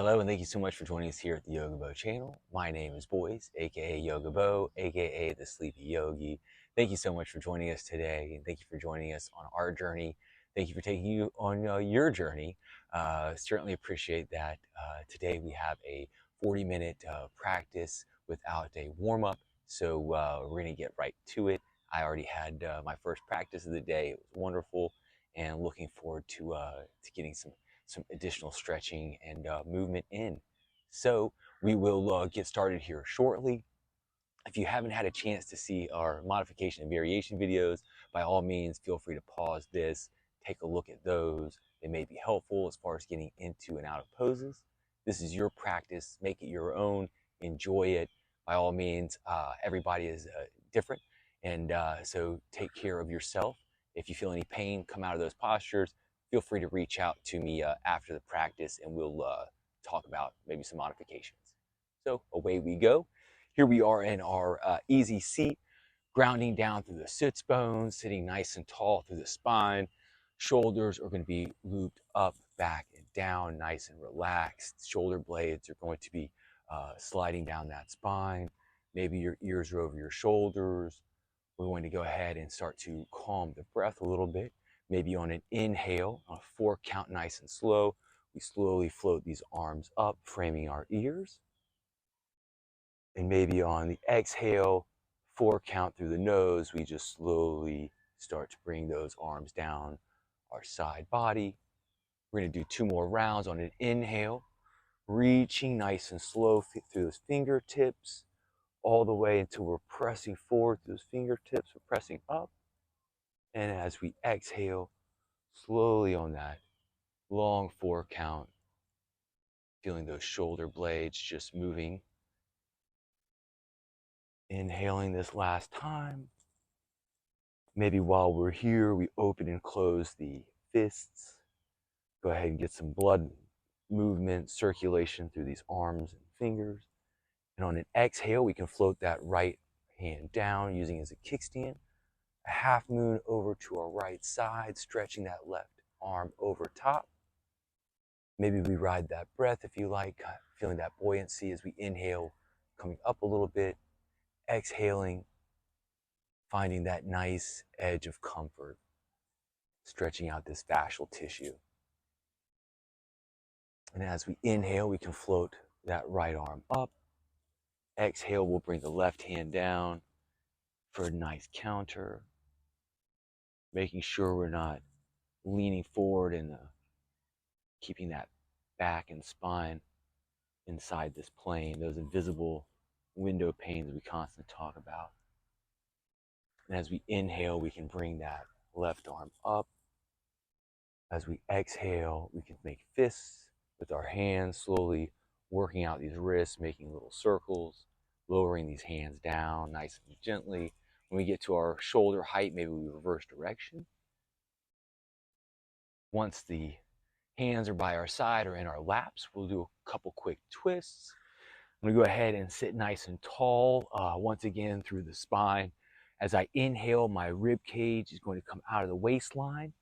Hello, and thank you so much for joining us here at the Yoga Bo channel. My name is Boys, aka Yoga Bo, aka the Sleepy Yogi. Thank you so much for joining us today, and thank you for joining us on our journey. Thank you for taking you on your journey. Certainly appreciate that. Today we have a 40-minute practice without a warm-up, so we're going to get right to it. I already had my first practice of the day. It was wonderful, and looking forward to getting some additional stretching and movement in. So we will get started here shortly. If you haven't had a chance to see our modification and variation videos, by all means, feel free to pause this, take a look at those. They may be helpful as far as getting into and out of poses. This is your practice. Make it your own. Enjoy it. By all means, everybody is different. And so take care of yourself. If you feel any pain, come out of those postures. Feel free to reach out to me after the practice and we'll talk about maybe some modifications. So away we go. Here we are in our easy seat, grounding down through the sits bones, sitting nice and tall through the spine. Shoulders are going to be looped up, back, and down, nice and relaxed. Shoulder blades are going to be sliding down that spine. Maybe your ears are over your shoulders. We're going to go ahead and start to calm the breath a little bit. Maybe on an inhale, on a 4 count, nice and slow, we slowly float these arms up, framing our ears. And maybe on the exhale, 4 count through the nose, we just slowly start to bring those arms down our side body. We're going to do 2 more rounds on an inhale, reaching nice and slow through those fingertips, all the way until we're pressing forward through those fingertips. We're pressing up. And as we exhale, slowly on that long 4 count, feeling those shoulder blades just moving. Inhaling this last time. Maybe while we're here, we open and close the fists. Go ahead and get some blood movement, circulation through these arms and fingers. And on an exhale, we can float that right hand down using it as a kickstand. A half moon over to our right side, stretching that left arm over top. Maybe we ride that breath if you like, feeling that buoyancy as we inhale, coming up a little bit, exhaling, finding that nice edge of comfort, stretching out this fascial tissue. And as we inhale, we can float that right arm up. Exhale, we'll bring the left hand down for a nice counter, making sure we're not leaning forward and keeping that back and spine inside this plane, those invisible window panes we constantly talk about. And as we inhale, we can bring that left arm up. As we exhale, we can make fists with our hands, slowly working out these wrists, making little circles, lowering these hands down nice and gently. When we get to our shoulder height, maybe we reverse direction. Once the hands are by our side or in our laps, we'll do a couple quick twists. I'm going to go ahead and sit nice and tall, once again through the spine. As I inhale, my rib cage is going to come out of the waistline.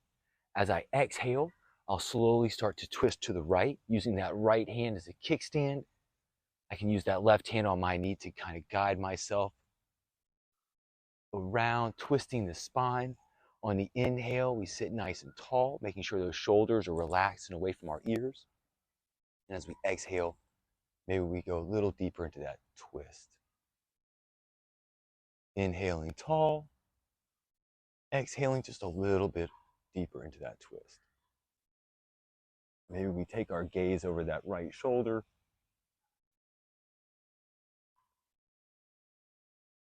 As I exhale, I'll slowly start to twist to the right, using that right hand as a kickstand. I can use that left hand on my knee to kind of guide myself around, twisting the spine. On the inhale, we sit nice and tall, making sure those shoulders are relaxed and away from our ears. And as we exhale, maybe we go a little deeper into that twist. Inhaling tall, exhaling just a little bit deeper into that twist. Maybe we take our gaze over that right shoulder.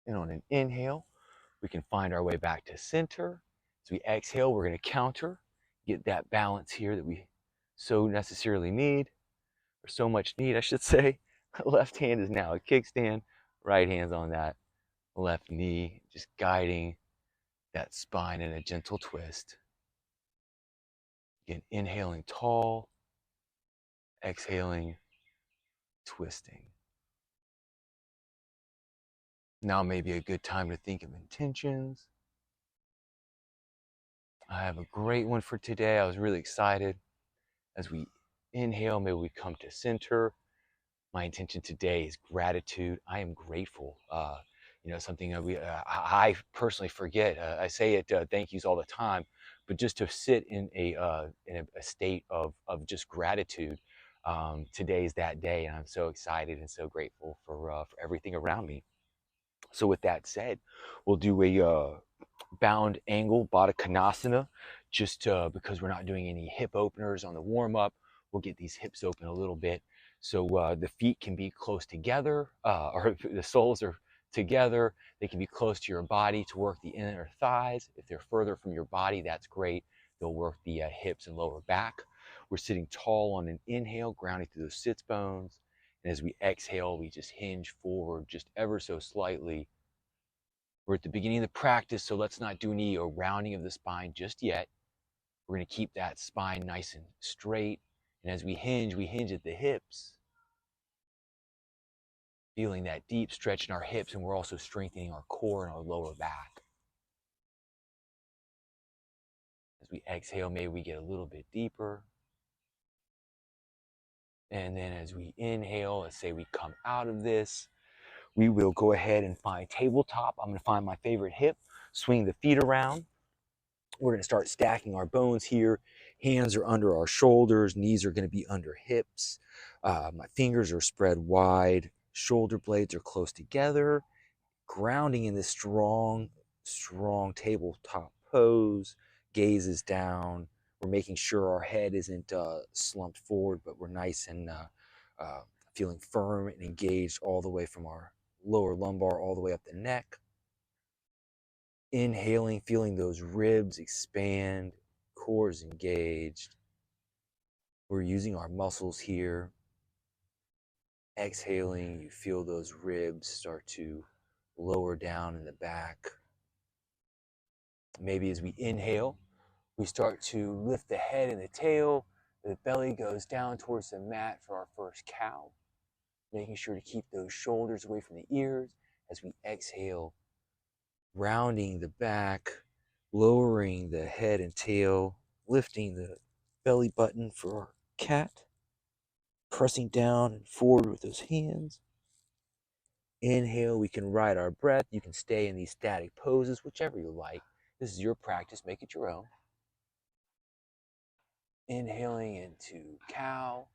And on an inhale, we can find our way back to center. As we exhale, we're going to counter, get that balance here that we so necessarily need, or so much need, I should say. Left hand is now a kickstand, right hand's on that left knee, just guiding that spine in a gentle twist. Again, inhaling tall, exhaling, twisting. Now may be a good time to think of intentions. I have a great one for today. I was really excited as we Inhale, may we come to center. My intention today is gratitude. I am grateful. Something that I personally forget. I say it thank yous all the time, but just to sit in a state of just gratitude. Today's that day, and I'm so excited and so grateful for everything around me. So with that said, we'll do a bound angle Baddha Konasana, just because we're not doing any hip openers on the warm up. We'll get these hips open a little bit so the feet can be close together, or the soles are together. They can be close to your body to work the inner thighs. If they're further from your body, that's great. They'll work the hips and lower back. We're sitting tall on an inhale, grounding through those sits bones. And as we exhale, we just hinge forward just ever so slightly. We're at the beginning of the practice, so let's not do any rounding of the spine just yet. We're going to keep that spine nice and straight. And as we hinge at the hips, feeling that deep stretch in our hips, and we're also strengthening our core and our lower back. As we exhale, maybe we get a little bit deeper. And then as we inhale, let's say we come out of this, we will go ahead and find tabletop. I'm going to find my favorite hip, swing the feet around. We're going to start stacking our bones here. Hands are under our shoulders. Knees are going to be under hips. My fingers are spread wide. Shoulder blades are close together. Grounding in this strong, strong tabletop pose. Gaze is down. We're making sure our head isn't slumped forward, but we're nice and feeling firm and engaged all the way from our lower lumbar all the way up the neck. Inhaling, feeling those ribs expand, core is engaged. We're using our muscles here. Exhaling, you feel those ribs start to lower down in the back. Maybe as we inhale, we start to lift the head and the tail. The belly goes down towards the mat for our first cow. Making sure to keep those shoulders away from the ears. As we exhale, rounding the back, lowering the head and tail, lifting the belly button for our cat, pressing down and forward with those hands. Inhale, we can ride our breath. You can stay in these static poses, whichever you like. This is your practice, make it your own. Inhaling into cow,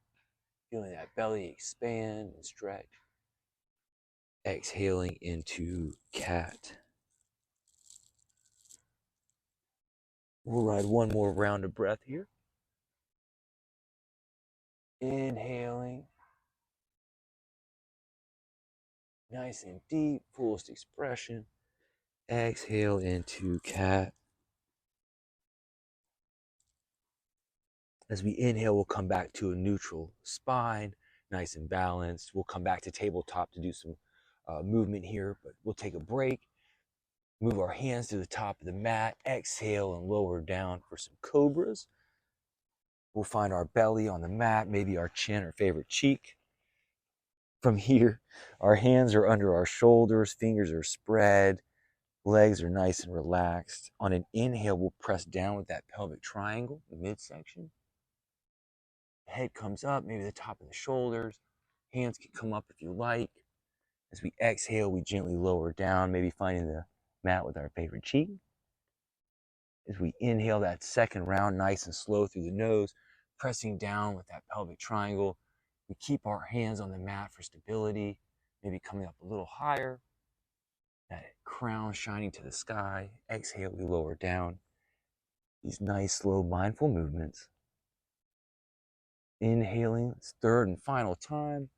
feeling that belly expand and stretch. Exhaling into cat. We'll ride one more round of breath here. Inhaling. Nice and deep, fullest expression. Exhale into cat. As we inhale, we'll come back to a neutral spine, nice and balanced. We'll come back to tabletop to do some movement here, but we'll take a break. Move our hands to the top of the mat. Exhale and lower down for some cobras. We'll find our belly on the mat, maybe our chin or favorite cheek. From here, our hands are under our shoulders, fingers are spread, legs are nice and relaxed. On an inhale, we'll press down with that pelvic triangle, the midsection. Head comes up, maybe the top of the shoulders. Hands can come up if you like. As we exhale, we gently lower down, maybe finding the mat with our favorite cheek. As we inhale that second round, nice and slow through the nose, pressing down with that pelvic triangle. We keep our hands on the mat for stability, maybe coming up a little higher. That crown shining to the sky. Exhale, we lower down. These nice, slow, mindful movements. Inhaling, it's third and final time.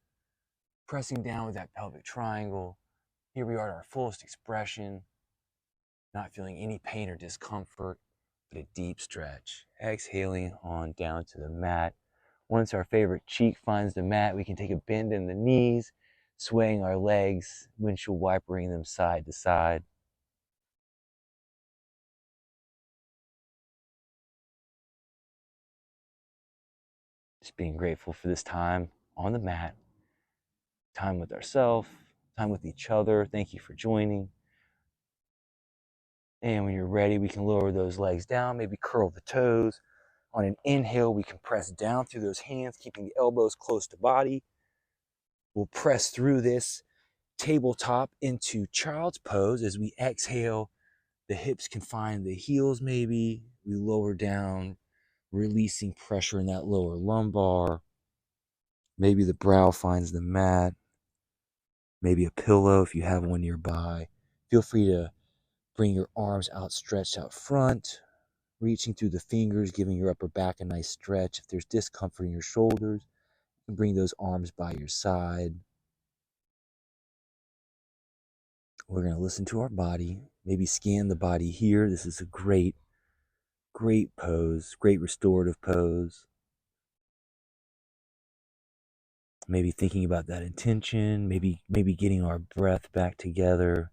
Pressing down with that pelvic triangle. Here we are at our fullest expression. Not feeling any pain or discomfort, but a deep stretch. Exhaling on down to the mat. Once our favorite cheek finds the mat, we can take a bend in the knees, swaying our legs, windshield wipering them side to side. Just being grateful for this time on the mat, time with ourselves, time with each other. Thank you for joining. And when you're ready, we can lower those legs down, maybe curl the toes On an inhale, we can press down through those hands, keeping the elbows close to body. We'll press through this tabletop into child's pose. As we exhale, the hips can find the heels maybe. We lower down, releasing pressure in that lower lumbar. Maybe the brow finds the mat. Maybe a pillow if you have one nearby. Feel free to bring your arms outstretched out front, reaching through the fingers, giving your upper back a nice stretch. If there's discomfort in your shoulders, you can bring those arms by your side. We're going to listen to our body, maybe scan the body here. This is a great pose, great restorative pose. Maybe thinking about that intention, maybe getting our breath back together,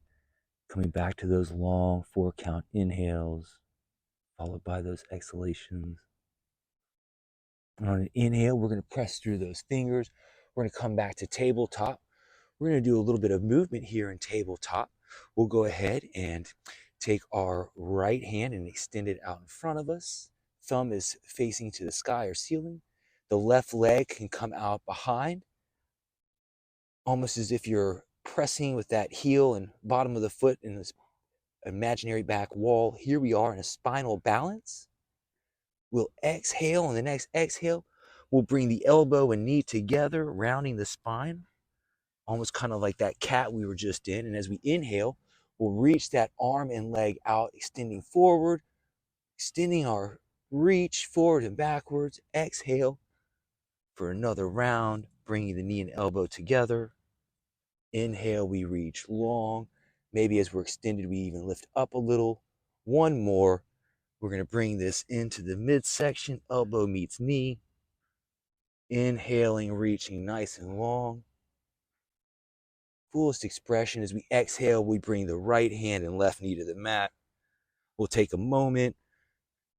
coming back to those long 4-count inhales, followed by those exhalations. And on an inhale, we're going to press through those fingers. We're going to come back to tabletop. We're going to do a little bit of movement here in tabletop. We'll go ahead and take our right hand and extend it out in front of us. Thumb is facing to the sky or ceiling. The left leg can come out behind, almost as if you're pressing with that heel and bottom of the foot in this imaginary back wall. Here we are in a spinal balance. We'll exhale, and the next exhale, we'll bring the elbow and knee together, rounding the spine, almost kind of like that cat we were just in. And as we inhale, we'll reach that arm and leg out, extending forward, extending our reach forward and backwards. Exhale for another round, bringing the knee and elbow together. Inhale, we reach long. Maybe as we're extended, we even lift up a little. One more. We're going to bring this into the midsection. Elbow meets knee. Inhaling, reaching nice and long. Fullest expression. As we exhale, we bring the right hand and left knee to the mat. We'll take a moment.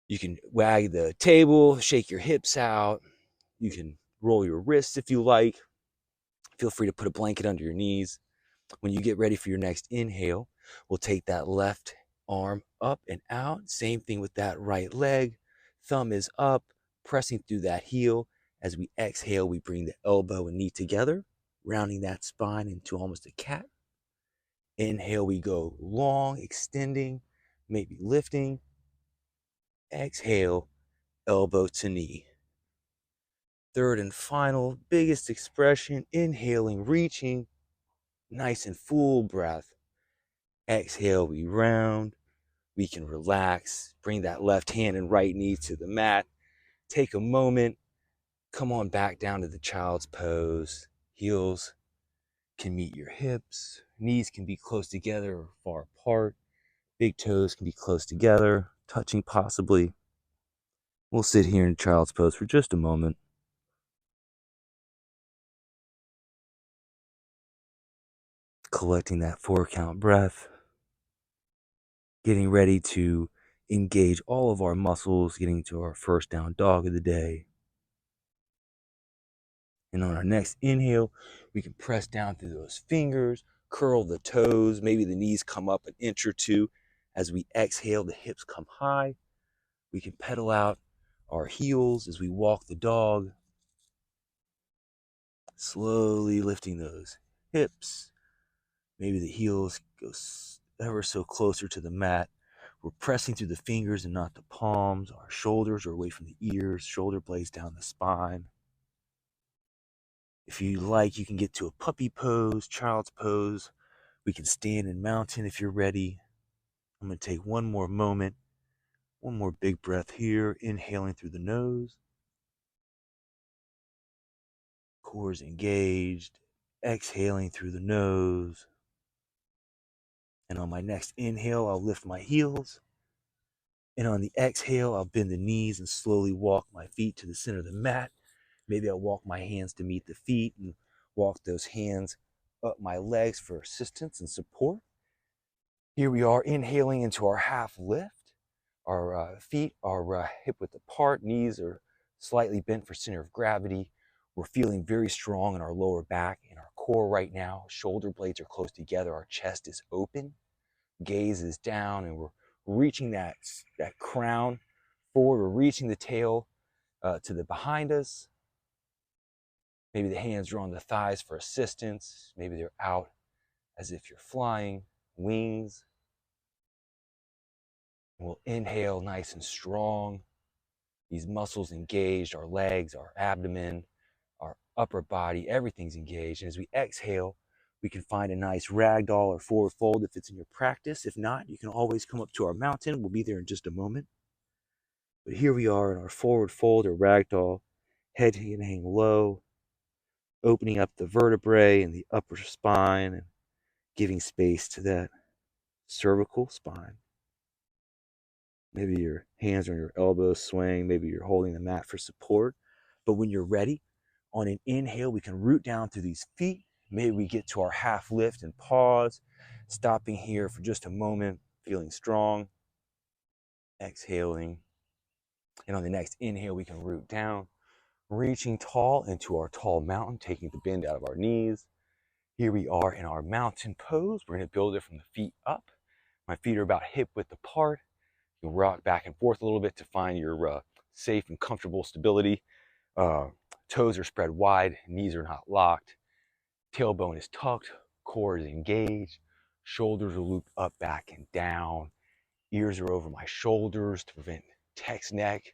You can wag the table, shake your hips out. You can roll your wrists if you like. Feel free to put a blanket under your knees. When you get ready for your next inhale, we'll take that left arm up and out. Same thing with that right leg. Thumb is up, pressing through that heel. As we exhale, we bring the elbow and knee together, rounding that spine into almost a cat. Inhale, we go long, extending, maybe lifting. Exhale, elbow to knee. Third and final, biggest expression, inhaling, reaching, nice and full breath. Exhale, we round. We can relax, bring that left hand and right knee to the mat. Take a moment, come on back down to the child's pose. Heels can meet your hips. Knees can be close together or far apart. Big toes can be close together, touching possibly. We'll sit here in child's pose for just a moment. Collecting that 4-count breath. Getting ready to engage all of our muscles, getting to our first down dog of the day. And on our next inhale, we can press down through those fingers, curl the toes, maybe the knees come up an inch or two. As we exhale, the hips come high. We can pedal out our heels as we walk the dog, slowly lifting those hips. Maybe the heels go ever so closer to the mat. We're pressing through the fingers and not the palms. Our shoulders are away from the ears, shoulder blades down the spine. If you like, you can get to a puppy pose, child's pose. We can stand in mountain if you're ready. I'm going to take one more moment, one more big breath here, inhaling through the nose. Core's engaged, exhaling through the nose. And on my next inhale, I'll lift my heels. And on the exhale, I'll bend the knees and slowly walk my feet to the center of the mat. Maybe I'll walk my hands to meet the feet and walk those hands up my legs for assistance and support. Here we are, inhaling into our half lift. Our feet are hip width apart, knees are slightly bent for center of gravity. We're feeling very strong in our lower back and our core right now. Shoulder blades are close together, our chest is open, gaze is down, and we're reaching that crown forward. We're reaching the tail to the behind us. Maybe the hands are on the thighs for assistance. Maybe they're out as if you're flying, wings. And we'll inhale nice and strong. These muscles engaged, our legs, our abdomen, our upper body, everything's engaged. And as we exhale, we can find a nice ragdoll or forward fold if it's in your practice. If not, you can always come up to our mountain. We'll be there in just a moment. But here we are in our forward fold or ragdoll, head can hang low, opening up the vertebrae and the upper spine and giving space to that cervical spine. Maybe your hands are on your elbows swaying, maybe you're holding the mat for support. But when you're ready, on an inhale, we can root down through these feet. Maybe we get to our half lift and pause, stopping here for just a moment, feeling strong, exhaling. And on the next inhale, we can root down, reaching tall into our tall mountain, taking the bend out of our knees. Here we are in our mountain pose. We're going to build it from the feet up. My feet are about hip width apart. You can rock back and forth a little bit to find your safe and comfortable stability. Toes are spread wide, knees are not locked. Tailbone is tucked, core is engaged. Shoulders are looped up, back, and down. Ears are over my shoulders to prevent text neck.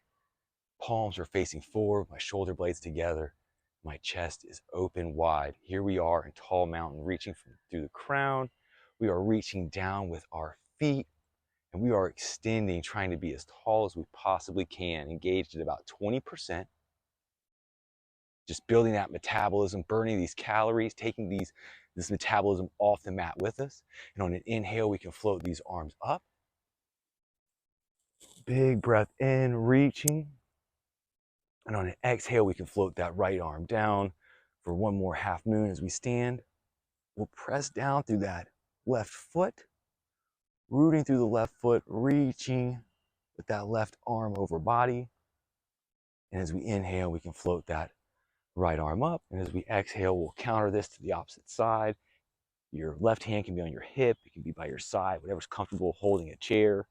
Palms are facing forward, my shoulder blades together. My chest is open wide. Here we are in tall mountain, reaching through the crown. We are reaching down with our feet, and we are extending, trying to be as tall as we possibly can, engaged at about 20%. Just building that metabolism, burning these calories, taking this metabolism off the mat with us. And on an inhale, we can float these arms up. Big breath in, reaching. And on an exhale, we can float that right arm down for one more half moon as we stand. We'll press down through that left foot, rooting through the left foot, reaching with that left arm over body. And as we inhale, we can float that right arm up. And as we exhale, we'll counter this to the opposite side. Your left hand can be on your hip. It can be by your side, whatever's comfortable, holding a chair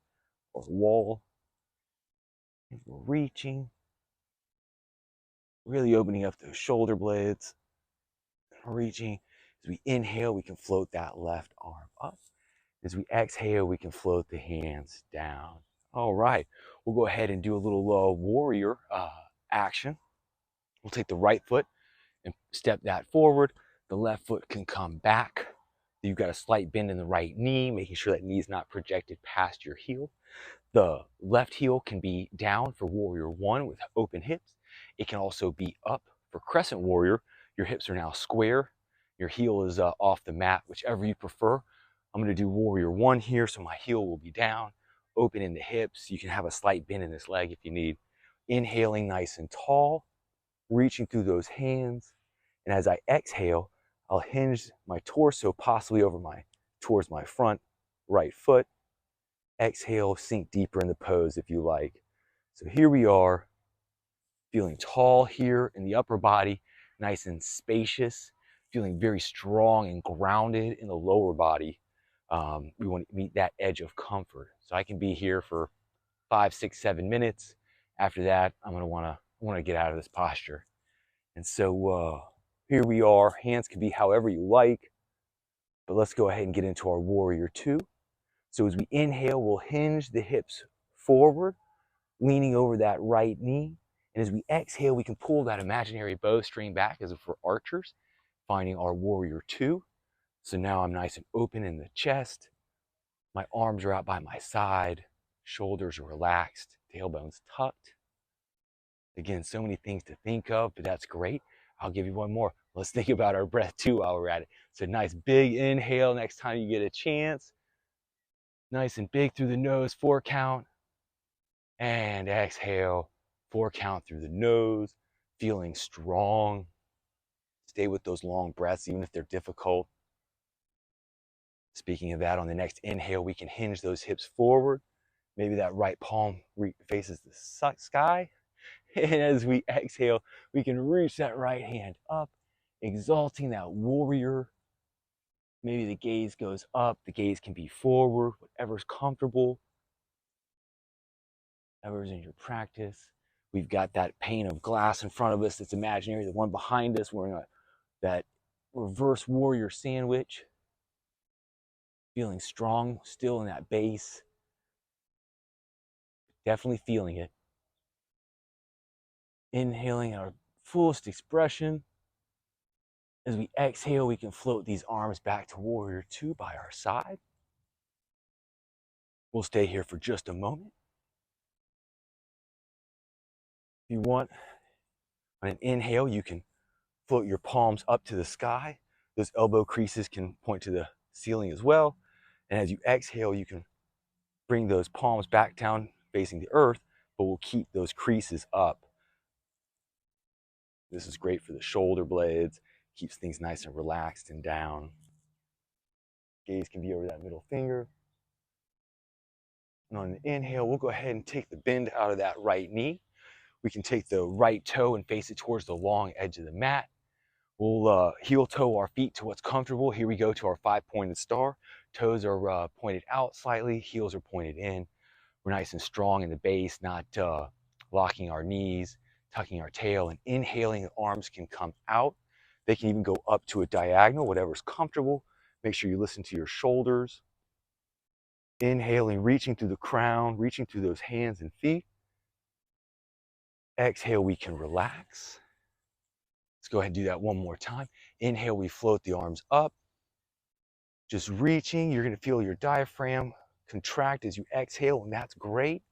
or a wall. And we're reaching, really opening up those shoulder blades. Reaching. As we inhale, we can float that left arm up. As we exhale, we can float the hands down. All right, we'll go ahead and do a little warrior action. We'll take the right foot and step that forward. The left foot can come back. You've got a slight bend in the right knee, making sure that knee is not projected past your heel. The left heel can be down for warrior one with open hips. It can also be up for crescent warrior. Your hips are now square. Your heel is off the mat, whichever you prefer. I'm going to do warrior one here, so my heel will be down, open in the hips. You can have a slight bend in this leg if you need. Inhaling nice and tall, reaching through those hands. And as I exhale, I'll hinge my torso possibly towards my front right foot. Exhale, sink deeper in the pose if you like. So here we are, feeling tall here in the upper body, nice and spacious, feeling very strong and grounded in the lower body. We want to meet that edge of comfort. So I can be here for 5, 6, 7 minutes. After that, I'm going to want to get out of this posture. And so here we are. Hands can be however you like, but let's go ahead and get into our warrior two. So as we inhale, we'll hinge the hips forward, leaning over that right knee. And as we exhale, we can pull that imaginary bowstring back as if we're archers, finding our warrior two. So now I'm nice and open in the chest. My arms are out by my side. Shoulders are relaxed. Tailbone's tucked. Again, so many things to think of, but that's great. I'll give you one more. Let's think about our breath too while we're at it. So nice big inhale next time you get a chance. Nice and big through the nose, 4 count. And exhale, 4 count through the nose, feeling strong. Stay with those long breaths, even if they're difficult. Speaking of that, on the next inhale, we can hinge those hips forward. Maybe that right palm faces the sky. And as we exhale, we can reach that right hand up, exalting that warrior. Maybe the gaze goes up, the gaze can be forward, whatever's comfortable, whatever's in your practice. We've got that pane of glass in front of us that's imaginary. The one behind us, we're in that reverse warrior sandwich. Feeling strong still in that base. Definitely feeling it. Inhaling our fullest expression. As we exhale, we can float these arms back to warrior two by our side. We'll stay here for just a moment. If you want, on an inhale, you can float your palms up to the sky. Those elbow creases can point to the ceiling as well. And as you exhale, you can bring those palms back down facing the earth, but we'll keep those creases up. This is great for the shoulder blades, keeps things nice and relaxed and down. Gaze can be over that middle finger. And on an inhale, we'll go ahead and take the bend out of that right knee. We can take the right toe and face it towards the long edge of the mat. We'll heel toe our feet to what's comfortable. Here we go to our 5-pointed star. Toes are pointed out slightly, heels are pointed in. We're nice and strong in the base, not locking our knees, tucking our tail, and inhaling, the arms can come out. They can even go up to a diagonal, whatever's comfortable. Make sure you listen to your shoulders. Inhaling, reaching through the crown, reaching through those hands and feet. Exhale, we can relax. Let's go ahead and do that one more time. Inhale, we float the arms up. Just reaching, you're gonna feel your diaphragm contract as you exhale, and that's great.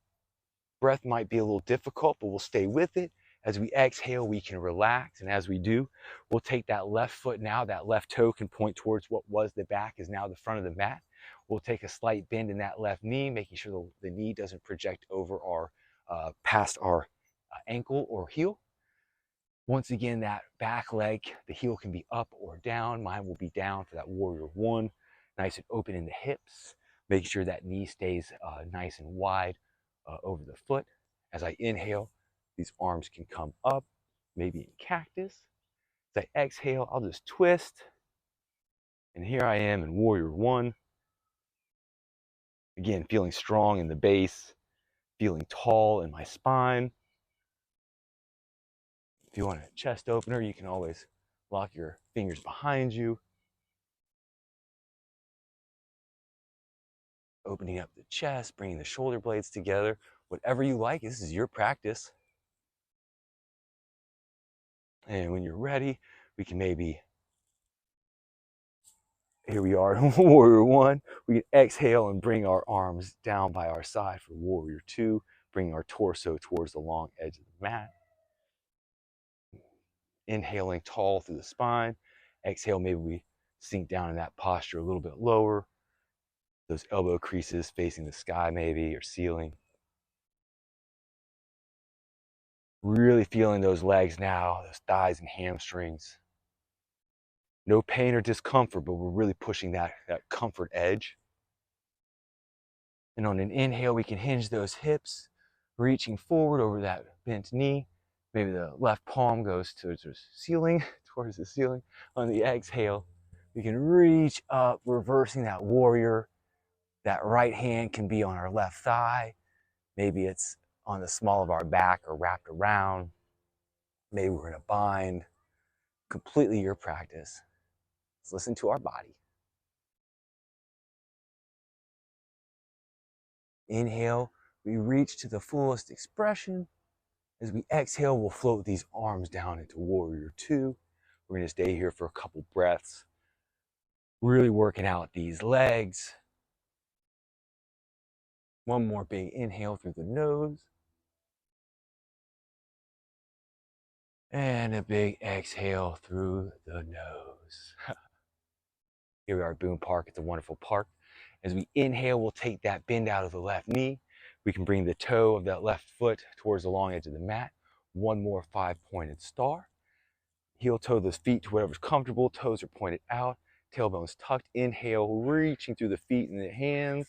Breath might be a little difficult, but we'll stay with it. As we exhale, we can relax, and as we do, we'll take that left foot now. That left toe can point towards what was the back is now the front of the mat. We'll take a slight bend in that left knee, making sure the knee doesn't project over our past our ankle or heel. Once again, that back leg, the heel can be up or down. Mine will be down for that warrior one. Nice and open in the hips. Make sure that knee stays nice and wide over the foot. As I inhale, these arms can come up, maybe in cactus. As I exhale, I'll just twist. And here I am in warrior one. Again, feeling strong in the base, feeling tall in my spine. If you want a chest opener, you can always lock your fingers behind you. Opening up the chest, bringing the shoulder blades together. Whatever you like, this is your practice. And when you're ready, we can maybe, here we are in warrior one. We can exhale and bring our arms down by our side for warrior two, bringing our torso towards the long edge of the mat. Inhaling tall through the spine. Exhale, maybe we sink down in that posture a little bit lower. Those elbow creases facing the sky maybe, or ceiling. Really feeling those legs now, those thighs and hamstrings. No pain or discomfort, but we're really pushing that comfort edge. And on an inhale, we can hinge those hips, reaching forward over that bent knee. Maybe the left palm goes towards the ceiling, towards the ceiling. On the exhale, we can reach up, reversing that warrior. That right hand can be on our left thigh. Maybe it's on the small of our back or wrapped around. Maybe we're in a bind. Completely your practice. Let's listen to our body. Inhale, we reach to the fullest expression. As we exhale, we'll float these arms down into warrior two. We're gonna stay here for a couple breaths. Really working out these legs. One more big inhale through the nose. And a big exhale through the nose. Here we are at Boone Park. It's a wonderful park. As we inhale, we'll take that bend out of the left knee. We can bring the toe of that left foot towards the long edge of the mat. One more 5-pointed star. Heel toe those feet to whatever's comfortable. Toes are pointed out. Tailbones tucked. Inhale, reaching through the feet and the hands.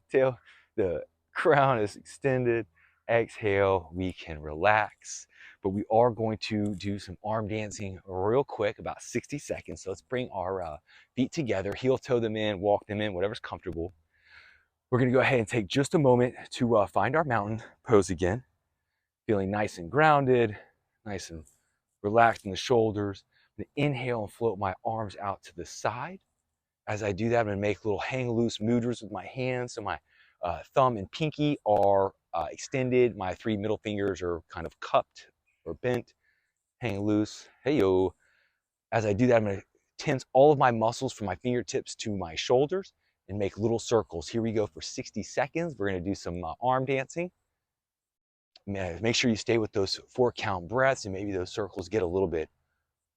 The crown is extended. Exhale, we can relax. But we are going to do some arm dancing real quick, about 60 seconds. So let's bring our feet together, heel toe them in, walk them in, whatever's comfortable. We're gonna go ahead and take just a moment to find our mountain pose again. feeling nice and grounded, nice and relaxed in the shoulders. I'm gonna inhale and float my arms out to the side. As I do that, I'm gonna make little hang loose mudras with my hands. So my thumb and pinky are extended. My 3 middle fingers are kind of cupped or bent, hang loose. Hey yo. As I do that, I'm gonna tense all of my muscles from my fingertips to my shoulders and make little circles. Here we go for 60 seconds. We're gonna do some arm dancing. Make sure you stay with those 4 count breaths, and maybe those circles get a little bit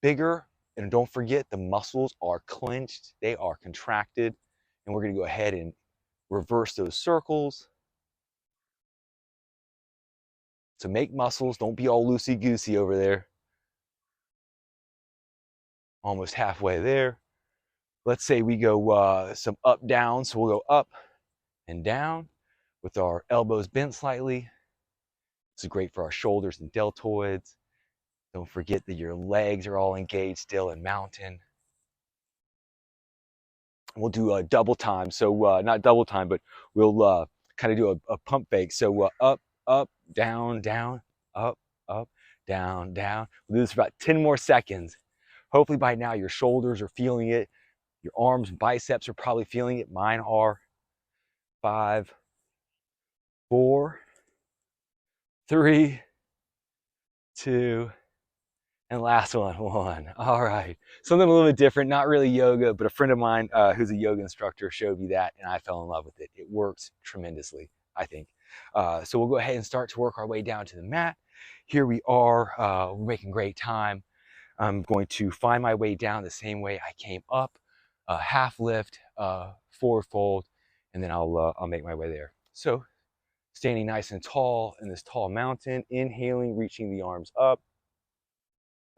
bigger. And don't forget, the muscles are clenched, they are contracted. And we're gonna go ahead and reverse those circles. So make muscles, don't be all loosey-goosey over there. Almost halfway there. Let's say we go some up, down. So we'll go up and down with our elbows bent slightly. This is great for our shoulders and deltoids. Don't forget that your legs are all engaged still in mountain. We'll do a double time. So not double time, but we'll kind of do a pump fake. So up, up, down, down, up, up, down, down. We'll do this for about 10 more seconds. Hopefully by now your shoulders are feeling it. Your arms and biceps are probably feeling it. Mine are. 5, 4, 3, 2, and last one, 1. All right. Something a little bit different, not really yoga, but a friend of mine who's a yoga instructor showed me that, and I fell in love with it. It works tremendously, I think. So we'll go ahead and start to work our way down to the mat. Here we are. We're making great time. I'm going to find my way down the same way I came up. Half lift, forward fold, and then I'll make my way there. So standing nice and tall in this tall mountain, inhaling, reaching the arms up.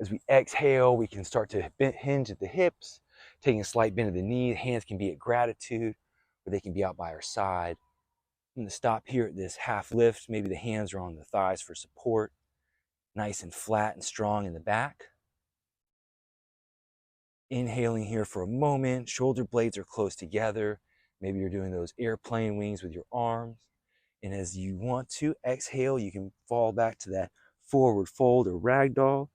As we exhale, we can start to hinge at the hips, taking a slight bend of the knee. Hands can be at gratitude, or they can be out by our side. I'm going to stop here at this half lift. Maybe the hands are on the thighs for support. Nice and flat and strong in the back. Inhaling here for a moment. Shoulder blades are close together. Maybe you're doing those airplane wings with your arms. And as you want to exhale, you can fall back to that forward fold or ragdoll.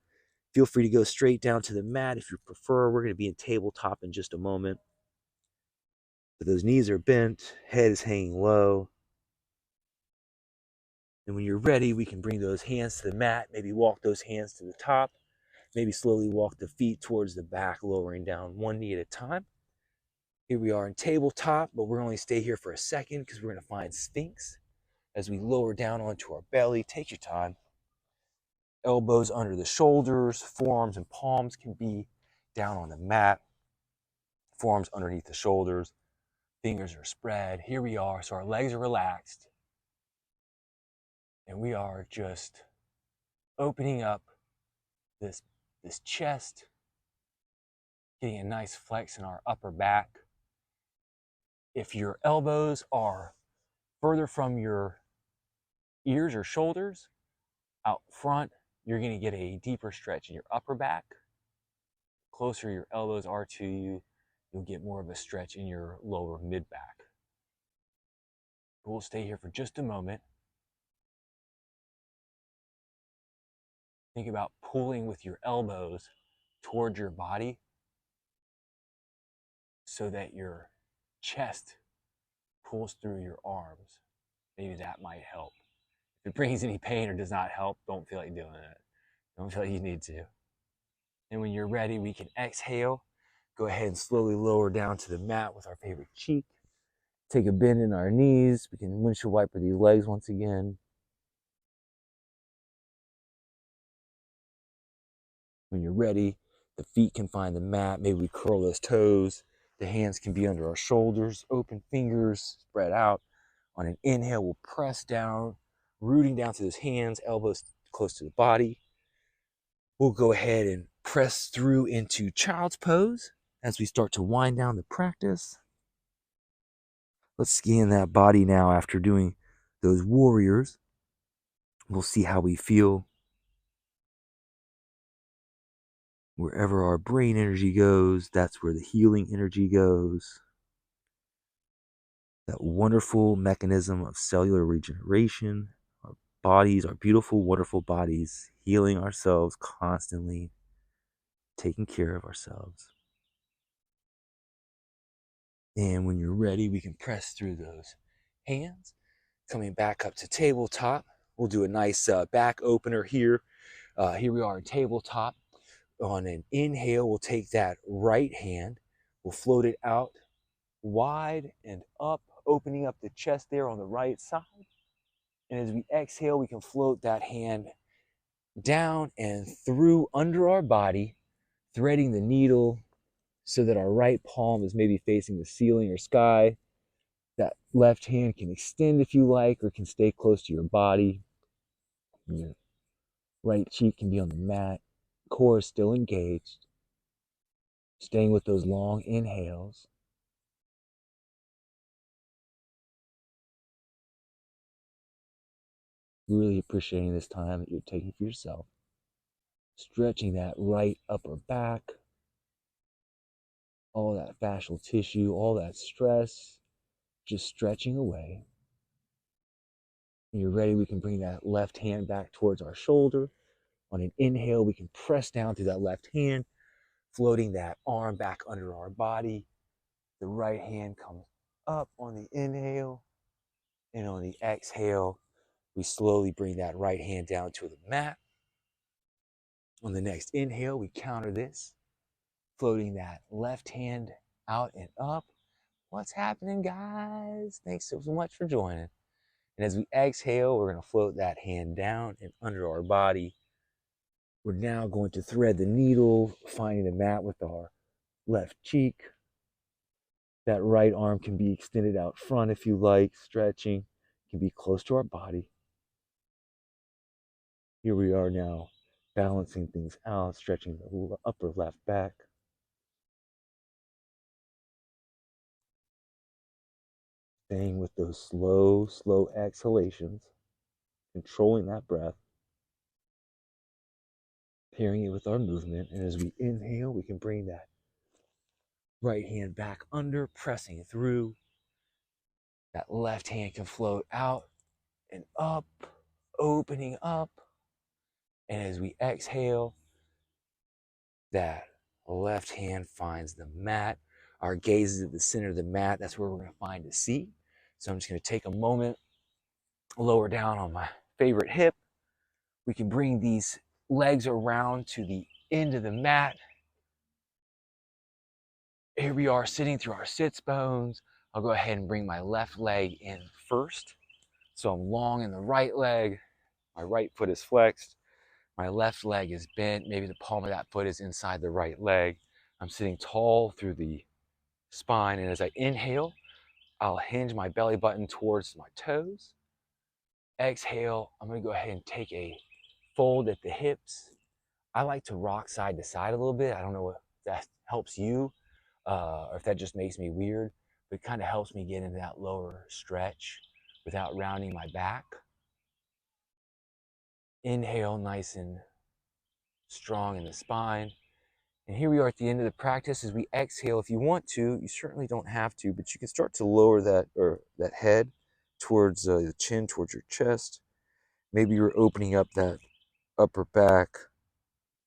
Feel free to go straight down to the mat if you prefer. We're going to be in tabletop in just a moment. But those knees are bent, head is hanging low. And when you're ready, we can bring those hands to the mat, maybe walk those hands to the top, maybe slowly walk the feet towards the back, lowering down one knee at a time. Here we are in tabletop, but we're going to stay here for a second because we're going to find Sphinx. As we lower down onto our belly, take your time. Elbows under the shoulders, forearms and palms can be down on the mat. Forearms underneath the shoulders, fingers are spread. Here we are, so our legs are relaxed. And we are just opening up this chest, getting a nice flex in our upper back. If your elbows are further from your ears or shoulders, out front, you're going to get a deeper stretch in your upper back. The closer your elbows are to you, you'll get more of a stretch in your lower mid back. We'll stay here for just a moment. Think about pulling with your elbows towards your body so that your chest pulls through your arms. Maybe that might help. If it brings any pain or does not help, don't feel like doing it. Don't feel like you need to. And when you're ready, we can exhale. Go ahead and slowly lower down to the mat with our favorite cheek. Take a bend in our knees. We can windshield wiper these legs once again. When you're ready, the feet can find the mat. Maybe we curl those toes. The hands can be under our shoulders. Open fingers, spread out. On an inhale, we'll press down, rooting down to those hands, elbows close to the body. We'll go ahead and press through into child's pose as we start to wind down the practice. Let's scan that body now after doing those warriors. We'll see how we feel. Wherever our brain energy goes, that's where the healing energy goes. That wonderful mechanism of cellular regeneration, our bodies, our beautiful, wonderful bodies, healing ourselves constantly, taking care of ourselves. And when you're ready, we can press through those hands. Coming back up to tabletop. We'll do a nice back opener here. Here we are in tabletop. On an inhale, we'll take that right hand. We'll float it out wide and up, opening up the chest there on the right side. And as we exhale, we can float that hand down and through under our body, threading the needle so that our right palm is maybe facing the ceiling or sky. That left hand can extend if you like, or can stay close to your body. Your right cheek can be on the mat. Core is still engaged. Staying with those long inhales. Really appreciating this time that you're taking for yourself. Stretching that right upper back. All that fascial tissue, all that stress, just stretching away. When you're ready, we can bring that left hand back towards our shoulder. On an inhale, we can press down through that left hand, floating that arm back under our body. The right hand comes up on the inhale, and on the exhale, we slowly bring that right hand down to the mat. On the next inhale, we counter this, floating that left hand out and up. What's happening, guys? Thanks so much for joining. And as we exhale, we're going to float that hand down and under our body. We're now going to thread the needle, finding the mat with our left cheek. That right arm can be extended out front if you like, stretching, can be close to our body. Here we are now, balancing things out, stretching the upper left back. Staying with those slow exhalations, controlling that breath, pairing it with our movement. And as we inhale, we can bring that right hand back under, pressing through. That left hand can float out and up, opening up. And as we exhale, that left hand finds the mat. Our gaze is at the center of the mat. That's where we're going to find a seat. So I'm just going to take a moment, lower down on my favorite hip. We can bring these legs around to the end of the mat. Here we are sitting through our sits bones. I'll go ahead and bring my left leg in first. So I'm long in the right leg. My right foot is flexed. My left leg is bent. Maybe the palm of that foot is inside the right leg. I'm sitting tall through the spine. And as I inhale, I'll hinge my belly button towards my toes. Exhale, I'm going to go ahead and take a fold at the hips. I like to rock side to side a little bit. I don't know if that helps you or if that just makes me weird, but it kind of helps me get into that lower stretch without rounding my back. Inhale, nice and strong in the spine. And here we are at the end of the practice. As we exhale, if you want to, you certainly don't have to, but you can start to lower that head towards the chin, towards your chest. Maybe you're opening up that upper back,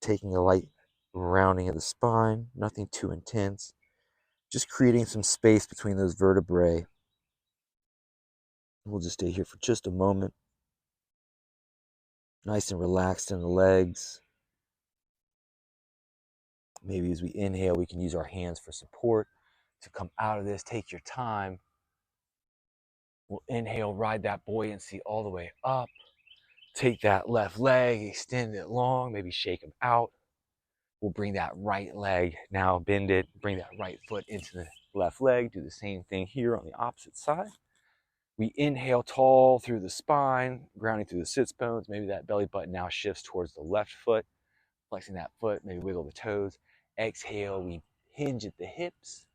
taking a light rounding of the spine, nothing too intense. Just creating some space between those vertebrae. We'll just stay here for just a moment. Nice and relaxed in the legs. Maybe as we inhale, we can use our hands for support to come out of this. Take your time. We'll inhale, ride that buoyancy all the way up. Take that left leg, extend it long, maybe shake them out. We'll bring that right leg, now bend it, bring that right foot into the left leg. Do the same thing here on the opposite side. We inhale tall through the spine, grounding through the sits bones. Maybe that belly button now shifts towards the left foot, flexing that foot, maybe wiggle the toes. Exhale, we hinge at the hips.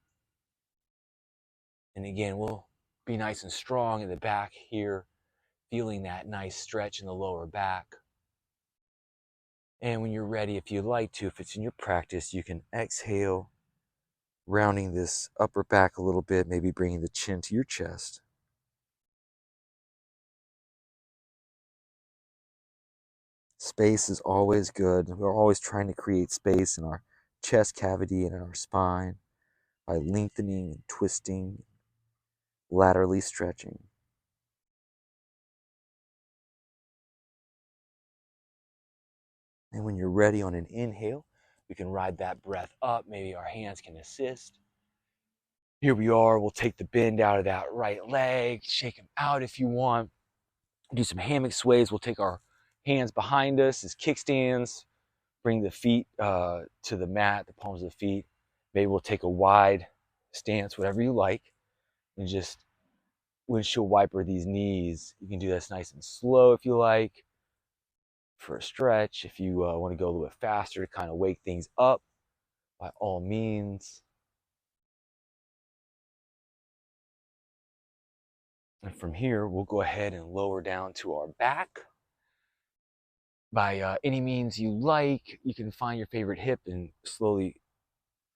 And again, we'll be nice and strong in the back here, feeling that nice stretch in the lower back. And when you're ready, if you'd like to, if it's in your practice, you can exhale, rounding this upper back a little bit, maybe bringing the chin to your chest. Space is always good. We're always trying to create space in our chest cavity and in our spine by lengthening and twisting, laterally stretching. And when you're ready on an inhale, we can ride that breath up. Maybe our hands can assist. Here we are. We'll take the bend out of that right leg, shake them out if you want. Do some hammock sways. We'll take our hands behind us as kickstands. Bring the feet to the mat, the palms of the feet. Maybe we'll take a wide stance, whatever you like, and just windshield wiper these knees. You can do this nice and slow if you like for a stretch. If you want to go a little bit faster to kind of wake things up, by all means. And from here, we'll go ahead and lower down to our back. By any means you like, you can find your favorite hip and slowly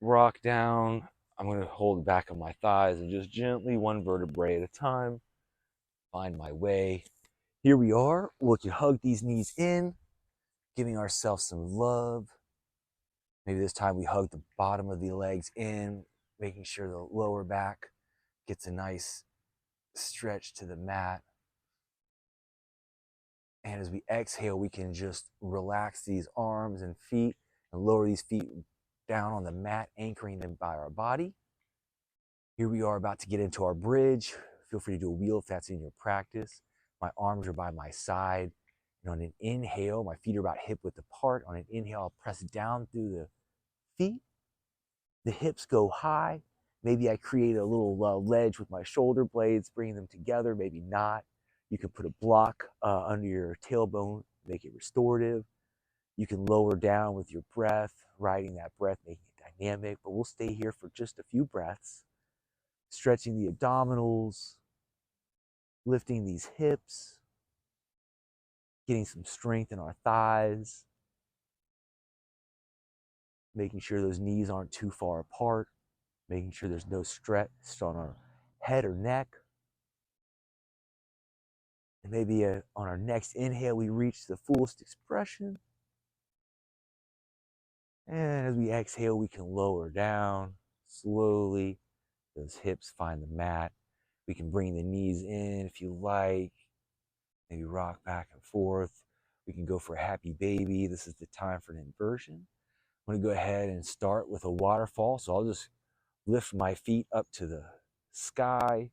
rock down. I'm going to hold the back of my thighs and just gently, one vertebrae at a time, find my way. Here we are. We can hug these knees in, giving ourselves some love. Maybe this time we hug the bottom of the legs in, making sure the lower back gets a nice stretch to the mat. And as we exhale, we can just relax these arms and feet and lower these feet down on the mat, anchoring them by our body. Here we are about to get into our bridge. Feel free to do a wheel if that's in your practice. My arms are by my side. And on an inhale, my feet are about hip width apart. On an inhale, I'll press down through the feet. The hips go high. Maybe I create a little ledge with my shoulder blades, bringing them together, maybe not. You can put a block under your tailbone, make it restorative. You can lower down with your breath, riding that breath, making it dynamic, but we'll stay here for just a few breaths, stretching the abdominals, lifting these hips, getting some strength in our thighs, making sure those knees aren't too far apart, making sure there's no stretch on our head or neck. And maybe on our next inhale, we reach the fullest expression. And as we exhale, we can lower down slowly. Those hips find the mat. We can bring the knees in if you like. Maybe rock back and forth. We can go for a happy baby. This is the time for an inversion. I'm going to go ahead and start with a waterfall. So I'll just lift my feet up to the sky.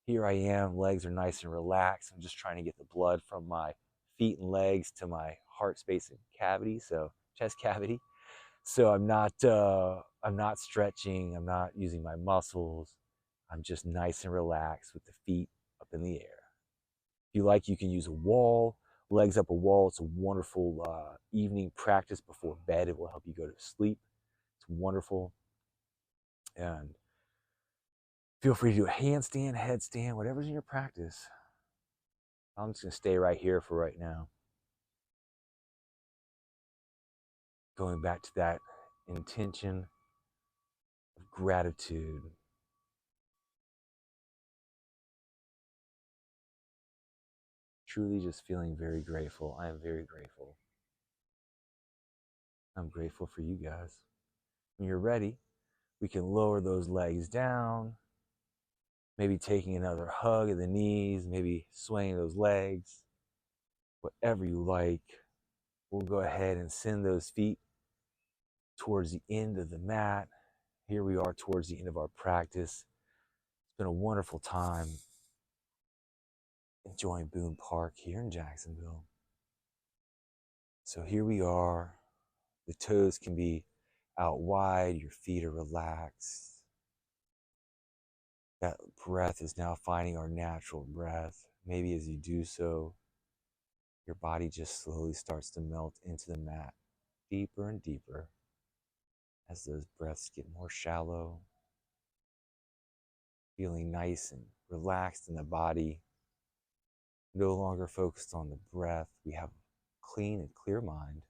Here I am, legs are nice and relaxed. I'm just trying to get the blood from my feet and legs to my heart space and cavity, so chest cavity. So I'm not stretching, I'm not using my muscles. I'm just nice and relaxed with the feet up in the air. If you like, you can use a wall, legs up a wall. It's a wonderful evening practice before bed. It will help you go to sleep. It's wonderful. And feel free to do a handstand, headstand, whatever's in your practice. I'm just going to stay right here for right now. Going back to that intention of gratitude. Truly just feeling very grateful. I am very grateful. I'm grateful for you guys. When you're ready, we can lower those legs down. Maybe taking another hug of the knees, maybe swaying those legs. Whatever you like. We'll go ahead and send those feet towards the end of the mat. Here we are towards the end of our practice. It's been a wonderful time enjoying Boone Park here in Jacksonville. So here we are. The toes can be out wide. Your feet are relaxed. That breath is now finding our natural breath. Maybe as you do so, your body just slowly starts to melt into the mat deeper and deeper as those breaths get more shallow. Feeling nice and relaxed in the body. No longer focused on the breath. We have a clean and clear mind.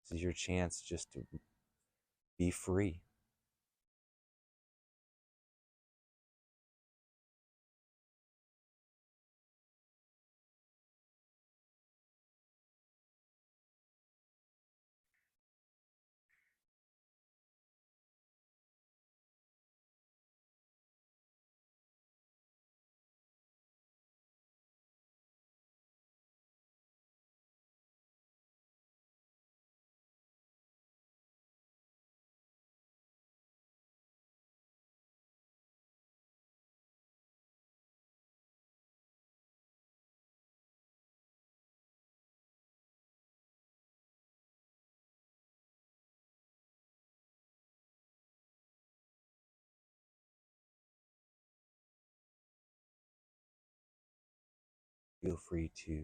This is your chance just to be free. Feel free to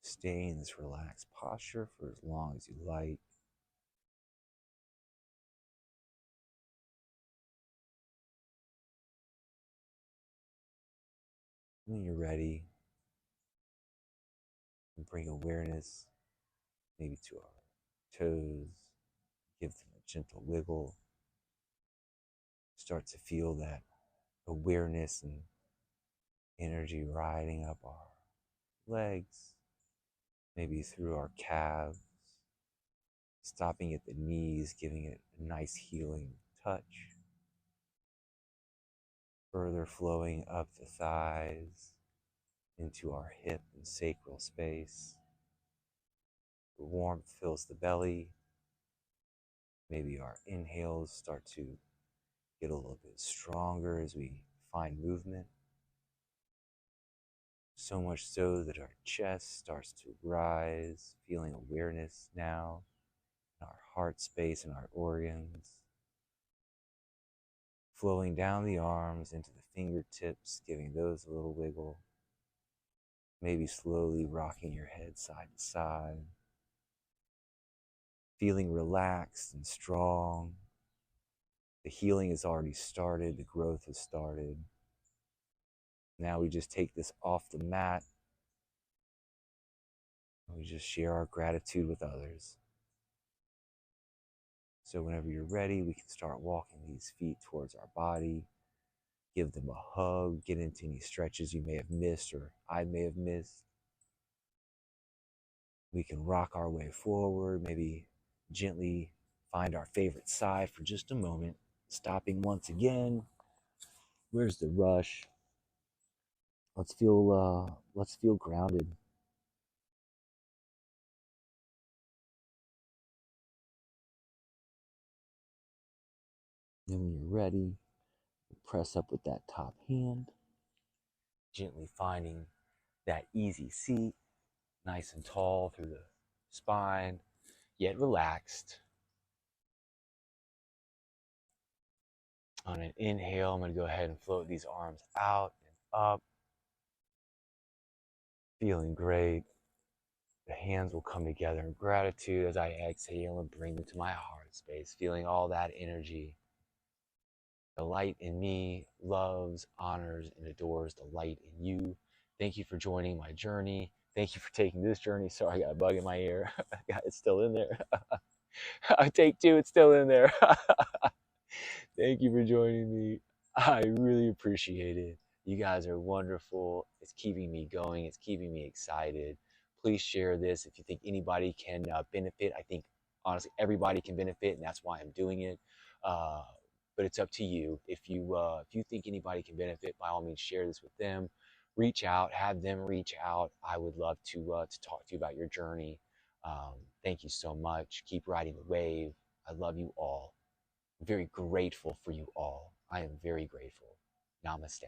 stay in this relaxed posture for as long as you like. When you're ready, bring awareness maybe to our toes, give them a gentle wiggle. Start to feel that awareness and energy riding up our legs, maybe through our calves, stopping at the knees, giving it a nice healing touch, further flowing up the thighs into our hip and sacral space. The warmth fills the belly. Maybe our inhales start to get a little bit stronger as we find movement. So much so that our chest starts to rise, feeling awareness now in our heart space and our organs. Flowing down the arms into the fingertips, giving those a little wiggle. Maybe slowly rocking your head side to side. Feeling relaxed and strong. The healing has already started, the growth has started. Now we just take this off the mat and we just share our gratitude with others. So whenever you're ready, we can start walking these feet towards our body, give them a hug, get into any stretches you may have missed or I may have missed. We can rock our way forward, maybe gently find our favorite side for just a moment, stopping once again. Where's the rush? Let's feel grounded. Then when you're ready, press up with that top hand, gently finding that easy seat, nice and tall through the spine, yet relaxed. On an inhale, I'm going to go ahead and float these arms out and up, feeling great. The hands will come together in gratitude as I exhale and bring them to my heart space, feeling all that energy. The light in me loves, honors, and adores the light in you. Thank you for joining my journey. Thank you for taking this journey. Sorry, I got a bug in my ear. It's still in there. I take two, it's still in there. Thank you for joining me. I really appreciate it. You guys are wonderful. It's keeping me going. It's keeping me excited. Please share this if you think anybody can benefit. I think, honestly, everybody can benefit, and that's why I'm doing it. But it's up to you. If you think anybody can benefit, by all means, share this with them. Reach out. Have them reach out. I would love to talk to you about your journey. Thank you so much. Keep riding the wave. I love you all. I'm very grateful for you all. I am very grateful. Namaste.